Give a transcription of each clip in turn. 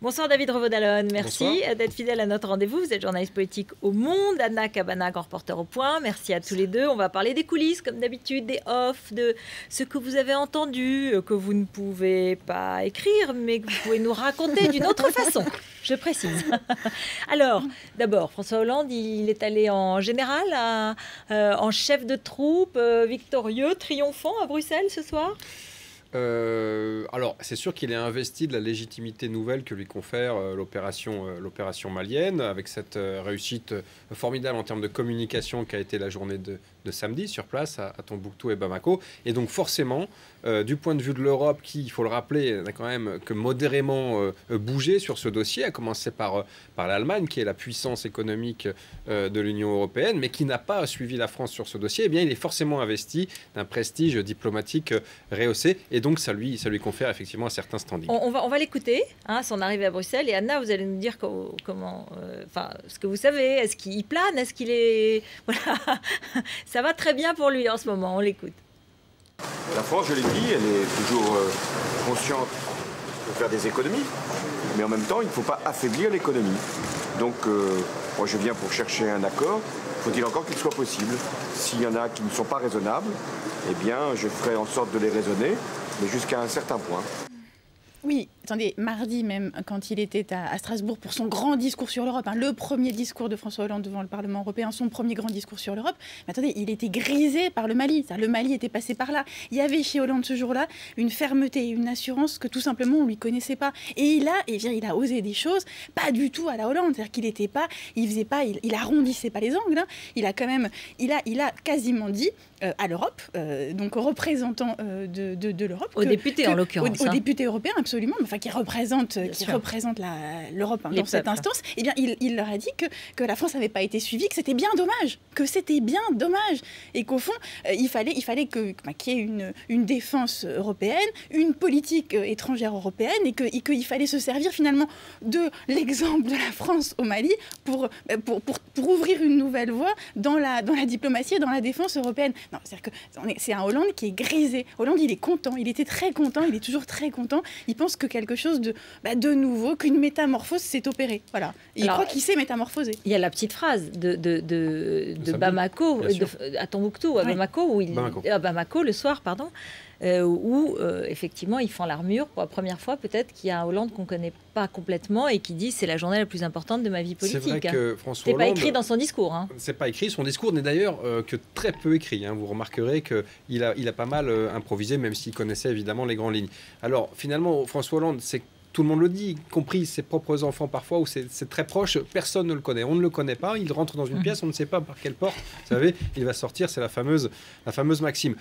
Bonsoir David Revaud-Dallon, merci Bonsoir. d'être fidèle à notre rendez-vous. Vous êtes journaliste politique au Monde, Anna Cabana, grand reporter au Point. Merci à tous les deux. On va parler des coulisses, comme d'habitude, des offs, de ce que vous avez entendu, que vous ne pouvez pas écrire, mais que vous pouvez nous raconter d'une autre façon. Je précise. Alors, d'abord, François Hollande, il est allé en général, en chef de troupe, victorieux, triomphant à Bruxelles ce soir. Alors, c'est sûr qu'il est investi de la légitimité nouvelle que lui confère l'opération malienne, avec cette réussite formidable en termes de communication qu'a été la journée de samedi sur place à Tombouctou et Bamako. Et donc forcément, du point de vue de l'Europe, qui, il faut le rappeler, n'a quand même que modérément bougé sur ce dossier, à commencer par l'Allemagne, qui est la puissance économique de l'Union européenne, mais qui n'a pas suivi la France sur ce dossier, eh bien, il est forcément investi d'un prestige diplomatique rehaussé. Et donc, ça lui confère effectivement un certain standing. On va l'écouter, son arrivée à Bruxelles. Et Anna, vous allez nous dire ce que vous savez. Est-ce qu'il plane? Est-ce qu'il est... Voilà. Ça va très bien pour lui en ce moment. On l'écoute. La France, je l'ai dit, elle est toujours consciente de faire des économies. Mais en même temps, il ne faut pas affaiblir l'économie. Donc, moi, je viens pour chercher un accord. Faut-il encore qu'il soit possible? S'il y en a qui ne sont pas raisonnables, eh bien, je ferai en sorte de les raisonner, mais jusqu'à un certain point. Oui, attendez, mardi même, quand il était à Strasbourg pour son grand discours sur l'Europe, le premier discours de François Hollande devant le Parlement européen, son premier grand discours sur l'Europe, mais attendez, il était grisé par le Mali. Le Mali était passé par là. Il y avait chez Hollande ce jour-là une fermeté, une assurance que tout simplement on ne lui connaissait pas. Et il a osé des choses pas du tout à la Hollande. C'est-à-dire qu'il n'était pas, il arrondissait pas les angles. Il a quand même, il a quasiment dit à l'Europe, donc aux représentants de l'Europe, aux députés en l'occurrence, aux députés européens absolument, mais enfin qui représentent l'Europe dans cette instance. Eh bien, il leur a dit que la France n'avait pas été suivie, que c'était bien dommage, et qu'au fond il fallait qu'il y ait une défense européenne, une politique étrangère européenne, et qu'il fallait se servir finalement de l'exemple de la France au Mali pour ouvrir une nouvelle voie dans la diplomatie et dans la défense européenne. Non, c'est un Hollande qui est grisé. Hollande, il est content, il était très content, il est toujours très content. Il pense que quelque chose de nouveau, qu'une métamorphose s'est opérée. Voilà. Il croit qu'il s'est métamorphosé. Il y a la petite phrase de Bamako, à Tombouctou, à Bamako, à Bamako le soir, pardon, où effectivement il fend l'armure pour la première fois, peut-être qu'il y a un Hollande qu'on ne connaît pas complètement et qui dit c'est la journée la plus importante de ma vie politique. C'est vrai que François Hollande... C'est pas écrit dans son discours. C'est pas écrit. Son discours n'est d'ailleurs que très peu écrit. Vous remarquerez qu'il a pas mal improvisé, même s'il connaissait évidemment les grandes lignes. Alors finalement, François Hollande, c'est... Tout le monde le dit, y compris ses propres enfants parfois, où c'est très proche, personne ne le connaît. On ne le connaît pas, il rentre dans une pièce, on ne sait pas par quelle porte, vous savez, il va sortir, c'est la fameuse maxime.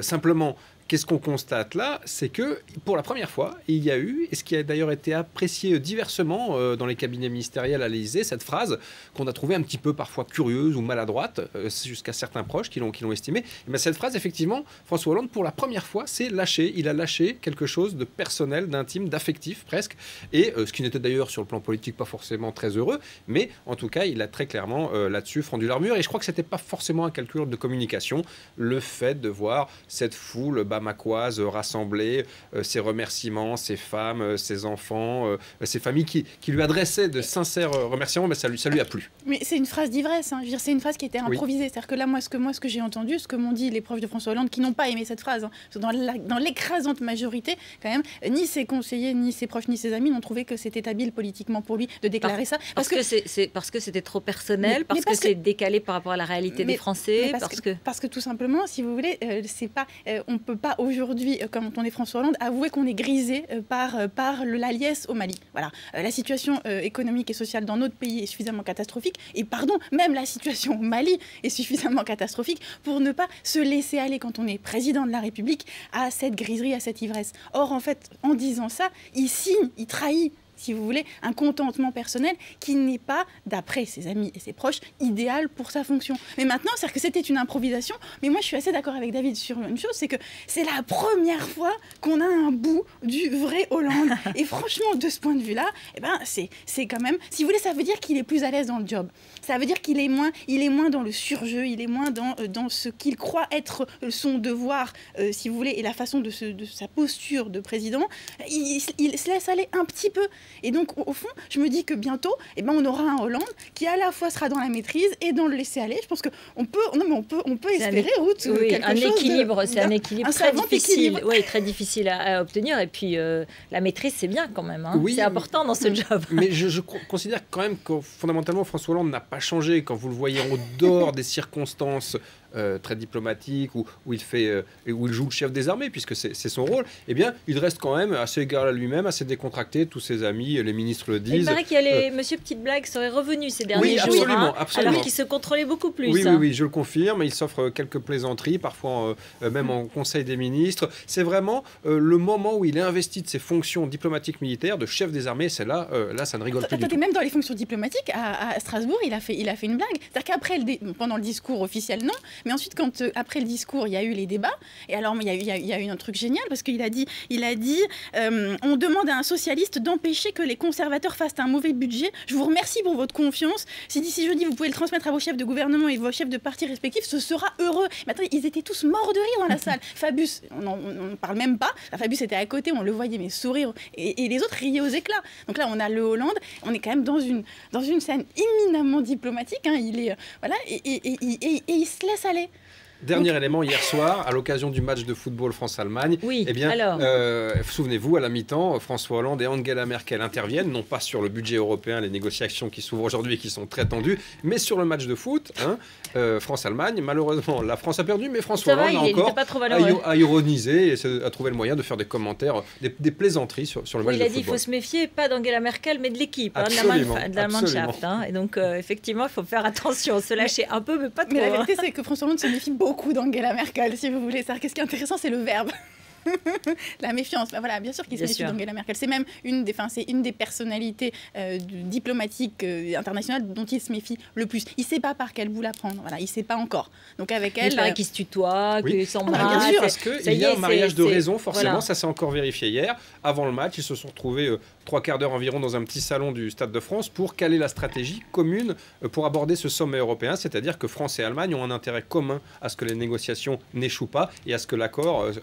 Simplement, qu'est-ce qu'on constate là? C'est que pour la première fois, il y a eu, et ce qui a d'ailleurs été apprécié diversement dans les cabinets ministériels à l'Élysée, cette phrase qu'on a trouvée un petit peu parfois curieuse ou maladroite, jusqu'à certains proches qui l'ont estimée. Mais cette phrase, effectivement, François Hollande, pour la première fois, s'est lâché. Il a lâché quelque chose de personnel, d'intime, d'affectif presque, et ce qui n'était d'ailleurs sur le plan politique pas forcément très heureux, mais en tout cas, il a très clairement là-dessus fendu l'armure, et je crois que c'était pas forcément un calcul de communication, le fait de voir cette foule bamakoise rassemblée, ses remerciements, ses femmes, ses enfants, ses familles qui lui adressaient de sincères remerciements, mais ça lui a plu. Mais c'est une phrase d'ivresse, je veux dire, c'est une phrase qui était improvisée. Oui. C'est-à-dire que là, moi, ce que j'ai entendu, ce que m'ont dit les proches de François Hollande, qui n'ont pas aimé cette phrase, dans l'écrasante majorité, quand même, ni ses conseillers, ni ses proches, ni ses amis n'ont trouvé que c'était habile politiquement pour lui de déclarer ça. Parce que c'était trop personnel, parce que c'est décalé par rapport à la réalité des Français. Parce que tout simplement, si vous voulez, on ne peut pas aujourd'hui, quand on est François Hollande, avouer qu'on est grisé par la liesse au Mali. Voilà. La situation économique et sociale dans notre pays est suffisamment catastrophique, et même la situation au Mali est suffisamment catastrophique pour ne pas se laisser aller, quand on est président de la République, à cette griserie, à cette ivresse. Or, en fait, en disant ça, il signe, il trahit, si vous voulez, un contentement personnel qui n'est pas, d'après ses amis et ses proches, idéal pour sa fonction. Mais maintenant, c'est-à-dire que c'était une improvisation, mais moi je suis assez d'accord avec David sur une chose, c'est que c'est la première fois qu'on a un bout du vrai Hollande. Et franchement, de ce point de vue-là, c'est quand même, si vous voulez, ça veut dire qu'il est plus à l'aise dans le job. Ça veut dire qu'il est moins dans le surjeu, il est moins dans ce qu'il croit être son devoir, si vous voulez, et la façon de sa posture de président. Il se laisse aller un petit peu. Et donc, au fond, je me dis que bientôt, eh ben, on aura un Hollande qui à la fois sera dans la maîtrise et dans le laisser-aller. Je pense qu'on peut, on peut espérer, Ruth, quelque un chose équilibre, c'est un équilibre très difficile, équilibre. Oui, très difficile à obtenir. Et puis, la maîtrise, c'est bien quand même. Hein. Oui, c'est important dans ce job. Mais je considère quand même que fondamentalement, François Hollande n'a pas changé. Quand vous le voyez en dehors des circonstances très diplomatiques où il joue le chef des armées, puisque c'est son rôle, eh bien, il reste quand même assez égal à lui-même, assez décontracté. Tous ses amis, les ministres le disent. Il paraît qu'il y a les Monsieur Petite Blague serait revenu ces derniers jours, absolument, hein, absolument. alors qu'il se contrôlait beaucoup plus. Oui, oui, je le confirme. Il s'offre quelques plaisanteries, parfois même en Conseil des ministres. C'est vraiment le moment où il est investi de ses fonctions diplomatiques militaires de chef des armées. C'est là, ça ne rigole plus du tout. Même dans les fonctions diplomatiques, à Strasbourg, il a fait une blague. C'est-à-dire qu'après, pendant le discours officiel, non, mais ensuite, après le discours, il y a eu les débats. Et alors, il y a eu un truc génial parce qu'il a dit, on demande à un socialiste d'empêcher que les conservateurs fassent un mauvais budget. Je vous remercie pour votre confiance. Si d'ici jeudi, vous pouvez le transmettre à vos chefs de gouvernement et vos chefs de parti respectifs, ce sera heureux. Mais attendez, ils étaient tous morts de rire dans la salle. Fabius, on ne parle même pas. Fabius était à côté, on le voyait, mais sourire. Et les autres riaient aux éclats. Donc là, on a le Hollande. On est quand même dans une scène éminemment diplomatique. Hein. Il est, voilà, et il se laisse aller. Dernier élément, hier soir, à l'occasion du match de football France-Allemagne, oui, eh bien, alors souvenez-vous, à la mi-temps, François Hollande et Angela Merkel interviennent, non pas sur le budget européen, les négociations qui s'ouvrent aujourd'hui et qui sont très tendues, mais sur le match de foot, hein, France-Allemagne. Malheureusement, la France a perdu, mais François Hollande a ironisé et a trouvé le moyen de faire des commentaires, des plaisanteries sur le match de football. Il a dit qu'il faut se méfier, pas d'Angela Merkel, mais de l'équipe, de la Mannschaft. Hein, et donc, effectivement, il faut faire attention, se lâcher un peu, mais pas trop. Mais la vérité, c'est que François Hollande se méfie beaucoup d'Angela Merkel, si vous voulez. Qu'est-ce qui est intéressant, c'est le verbe. La méfiance, ben voilà, bien sûr qu'il se méfie d'Angela Merkel. C'est même une des personnalités diplomatiques internationales dont il se méfie le plus. Il ne sait pas par quel bout la prendre. Voilà, il ne sait pas encore. Donc avec elle, il paraît qu'il se tutoie, qu'il s'embrasse. Bien sûr, parce qu'il y a un mariage de raison, forcément. Voilà. Ça s'est encore vérifié hier. Avant le match, ils se sont retrouvés 3 quarts d'heure environ dans un petit salon du Stade de France pour caler la stratégie commune pour aborder ce sommet européen. C'est-à-dire que France et Allemagne ont un intérêt commun à ce que les négociations n'échouent pas et à ce que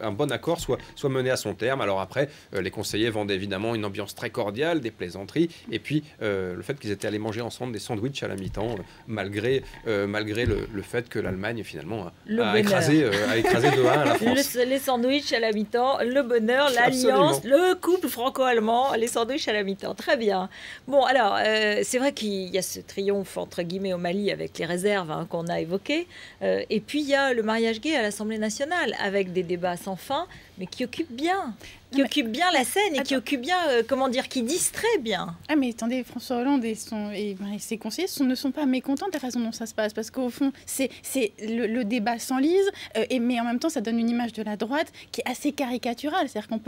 un bon accord soit mené à son terme. Alors après, les conseillers vendent évidemment une ambiance très cordiale, des plaisanteries, et puis le fait qu'ils étaient allés manger ensemble des sandwichs à la mi-temps, malgré le fait que l'Allemagne finalement a écrasé 2-1 à la France. Les sandwichs à la mi-temps, le bonheur, l'alliance, le couple franco-allemand, les sandwichs à la mi-temps. Très bien. Bon, alors, c'est vrai qu'il y a ce triomphe, entre guillemets, au Mali avec les réserves qu'on a évoquées. Et puis, il y a le mariage gay à l'Assemblée nationale avec des débats sans fin, mais qui occupe bien la scène et qui occupe bien, qui distrait bien. Ah mais attendez, François Hollande et ses conseillers ne sont pas mécontents de la façon dont ça se passe, parce qu'au fond, c'est le débat s'enlise, mais en même temps, ça donne une image de la droite qui est assez caricaturale. C'est-à-dire qu'on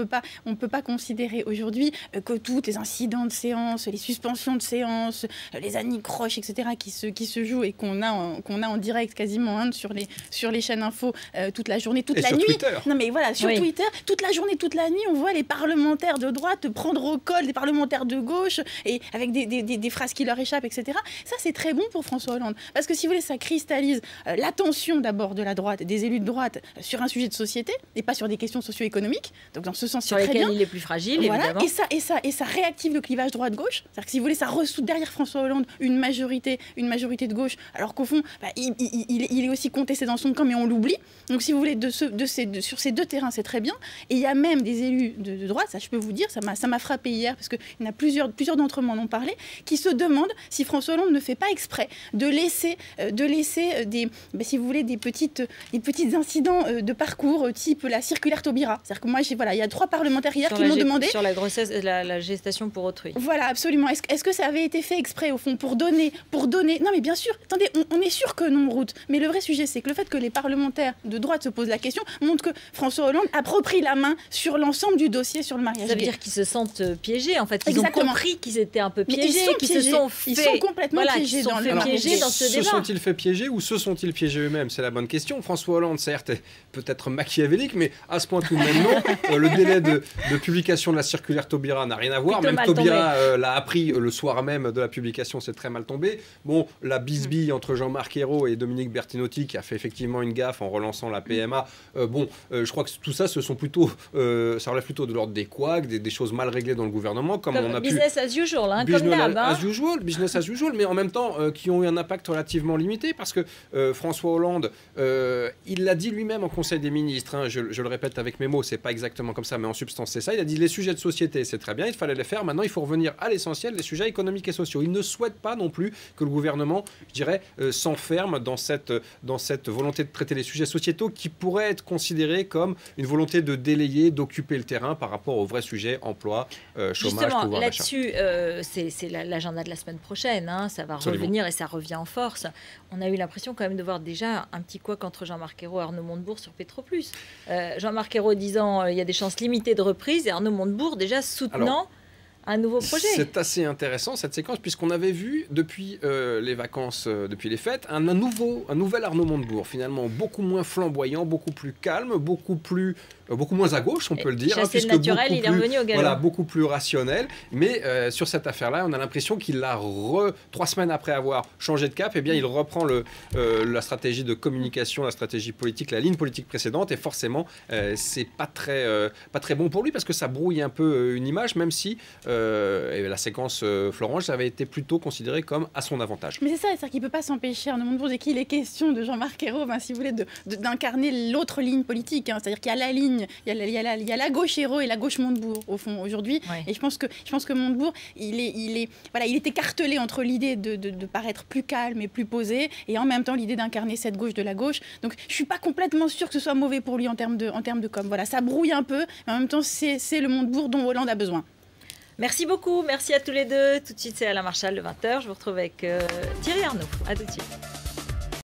peut pas considérer aujourd'hui que tous les incidents de séance, les suspensions de séance, les anicroches, etc., qui se jouent et qu'on a en direct quasiment sur les chaînes info toute la journée, toute la nuit. Twitter. Non mais voilà, sur Twitter, toute la journée, toute la nuit, on voit les parlementaires de droite prendre au col des parlementaires de gauche et avec des phrases qui leur échappent, etc. Ça, c'est très bon pour François Hollande. Parce que si vous voulez, ça cristallise l'attention d'abord de la droite, des élus de droite, sur un sujet de société et pas sur des questions socio-économiques. Donc dans ce sens, c'est très bien. Sur lesquelles il est plus fragile, voilà, évidemment. Et ça réactive le clivage droite-gauche. C'est-à-dire que si vous voulez, ça ressout derrière François Hollande une majorité de gauche, alors qu'au fond, il est aussi contesté dans son camp, mais on l'oublie. Donc si vous voulez, sur ces deux terrains, c'est très bien. Et il y a même des élus de droite, ça je peux vous dire, ça m'a frappé hier, parce qu'il y en a plusieurs d'entre eux m'en ont parlé, qui se demandent si François Hollande ne fait pas exprès de laisser si vous voulez, des petits incidents de parcours, type la circulaire Taubira. C'est-à-dire que moi, il y a 3 parlementaires hier qui m'ont demandé... Sur la grossesse, la gestation pour autrui. Voilà, absolument. Est-ce que ça avait été fait exprès, au fond, pour donner... Non, mais bien sûr, attendez, on est sûr que non, Ruth. Mais le vrai sujet, c'est que le fait que les parlementaires de droite se posent la question montre que François Hollande a pris la main sur l'ensemble du dossier sur le mariage. Ça veut dire qu'ils se sentent piégés, en fait. Ils ont compris qu'ils étaient un peu piégés, qu'ils se sont fait... Ils sont complètement piégés dans le piégés dans ce débat. Se sont-ils fait piéger ou se sont-ils piégés eux-mêmes? C'est la bonne question. François Hollande, certes, est peut-être machiavélique, mais à ce point tout de même non. Le délai de publication de la circulaire Taubira n'a rien à voir. Même Taubira l'a appris le soir même de la publication, c'est très mal tombé. Bon, la bisbille entre Jean-Marc Ayrault et Dominique Bertinotti, qui a fait effectivement une gaffe en relançant la PMA. Je crois que tout ça, ce sont plutôt... ça relève plutôt de l'ordre des couacs, des choses mal réglées dans le gouvernement, comme on a business as usual, hein, comme d'hab. Business as usual, mais en même temps qui ont eu un impact relativement limité, parce que François Hollande, il l'a dit lui-même en Conseil des ministres, hein, je le répète avec mes mots, c'est pas exactement comme ça, mais en substance c'est ça, il a dit les sujets de société c'est très bien, il fallait les faire, maintenant il faut revenir à l'essentiel, les sujets économiques et sociaux. Il ne souhaite pas non plus que le gouvernement, je dirais, s'enferme dans cette volonté de traiter les sujets sociétaux qui pourrait être considérée comme une volonté de délayer, d'occuper le terrain par rapport aux vrais sujets, emploi, chômage, justement, pouvoir d'achat. Là-dessus, c'est l'agenda de la semaine prochaine, hein, ça va Absolument. revenir et ça revient en force. On a eu l'impression quand même de voir déjà un petit couac entre Jean-Marc Ayrault et Arnaud Montebourg sur Petroplus. Jean-Marc Ayrault disant il y a des chances limitées de reprise et Arnaud Montebourg déjà soutenant un nouveau projet. C'est assez intéressant cette séquence puisqu'on avait vu depuis les vacances, depuis les fêtes, un nouvel Arnaud Montebourg, finalement beaucoup moins flamboyant, beaucoup plus calme, beaucoup moins à gauche, on peut le dire. Chassé le naturel, il est revenu au galop. Voilà, beaucoup plus rationnel. Mais sur cette affaire-là, on a l'impression qu'il a 3 semaines après avoir changé de cap, eh bien, il reprend la stratégie de communication, la stratégie politique, la ligne politique précédente, et forcément, c'est pas très bon pour lui parce que ça brouille un peu une image, même si et la séquence Florange avait été plutôt considérée comme à son avantage. Mais c'est ça, c'est-à-dire qu'il ne peut pas s'empêcher, Arnaud Montebourg, dès qu'il est question de Jean-Marc Ayrault, si vous voulez, d'incarner l'autre ligne politique. Hein. C'est-à-dire qu'il y a la ligne, il y a la gauche Ayrault et la gauche Montebourg, au fond, aujourd'hui. Ouais. Et je pense que Montebourg, il est écartelé entre l'idée de paraître plus calme et plus posé, et en même temps l'idée d'incarner cette gauche de la gauche. Donc je ne suis pas complètement sûre que ce soit mauvais pour lui en termes de com. Voilà, ça brouille un peu, mais en même temps, c'est le Montebourg dont Hollande a besoin. Merci beaucoup, merci à tous les deux. Tout de suite, c'est Alain Marchal, le 20h. Je vous retrouve avec Thierry Arnaud. À tout de suite.